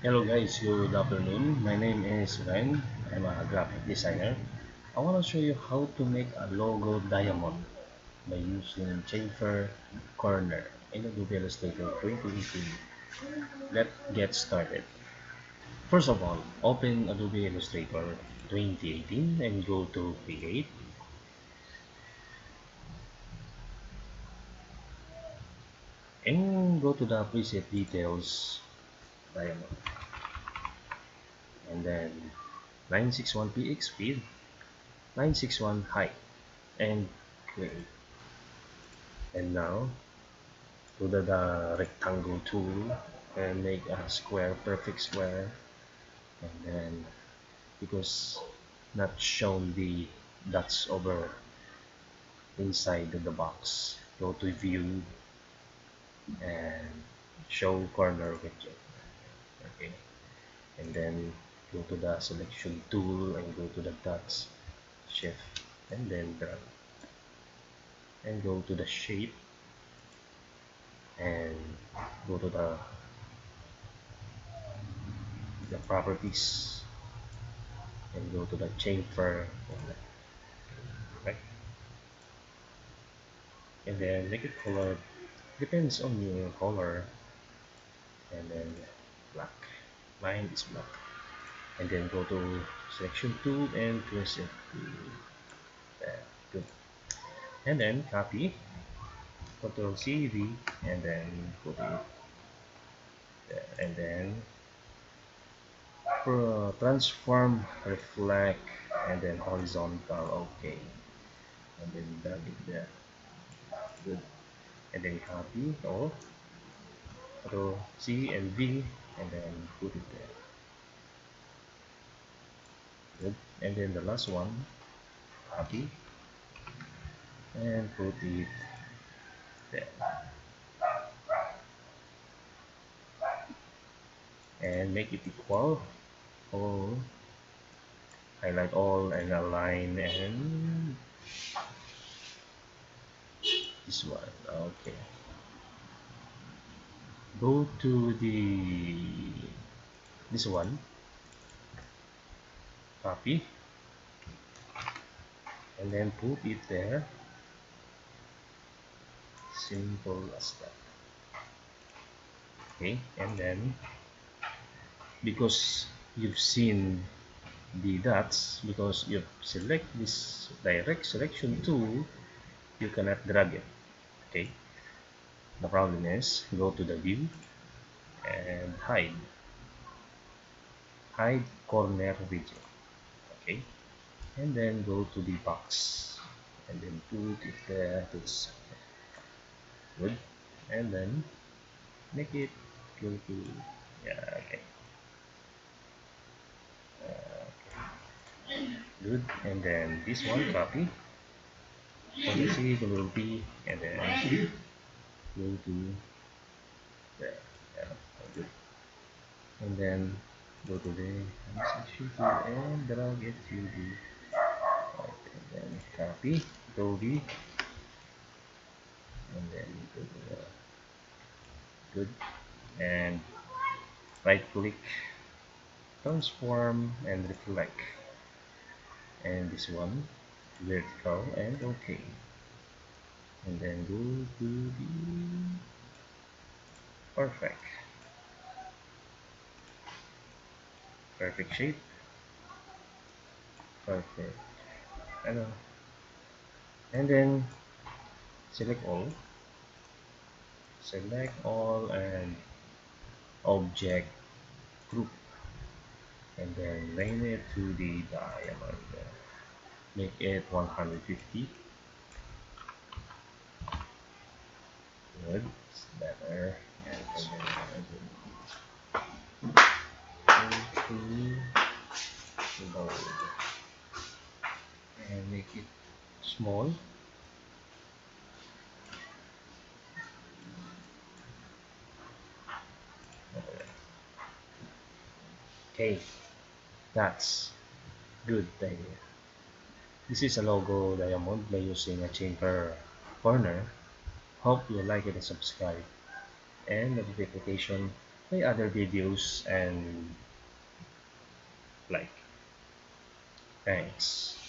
Hello guys, good afternoon. My name is Ren. I'm a graphic designer. I want to show you how to make a logo diamond by using Chamfer Corner in Adobe Illustrator 2018. Let's get started. First of all, open Adobe Illustrator 2018 and go to Create and go to the preset details diamond and then 961px speed, 961 height and create. And now to the rectangle tool and make a square, perfect square. And then because not shown the dots over inside the box, go to view and show corner widget. Okay, and then go to the selection tool and go to the dots, shift and then drag and go to the shape and go to the properties and go to the chamfer folder, right? And then make it color depends on your color, and then black. Mine is black. And then go to selection tool and twist it to there. Good. And then copy, Control C V, and then put it there. And then transform, reflect, and then horizontal. Okay. And then drag it there. Good. And then copy all, Control C and V, and then put it there. Good. And then the last one, copy and put it there. And make it equal all, highlight all and align, and this one. Okay, go to this one, copy and then put it there. Simple as that. Okay, and then because you've seen the dots, because you select this direct selection tool, you cannot drag it. Okay, the problem is go to the view and hide corner widget. Okay, and then go to the box and then put it there to the center. Good. And then make it go to, yeah, okay, good. And then this one, copy, Ctrl C, Ctrl V, and then go to there. Yeah, good. And then go to the section tool and drag it to the right. And then copy, Ctrl V, and then go to the good. And right click, transform and reflect, and this one vertical and okay. And then go to the perfect shape, perfect, hello. And then select all and object group, and then name it to the diamond, make it 150. Good, it's better. And then go to load and make it small. Okay, that's good idea. This is a logo diamond by using a chamfer corner. Hope you like it and subscribe and notification my other videos and like. Thanks.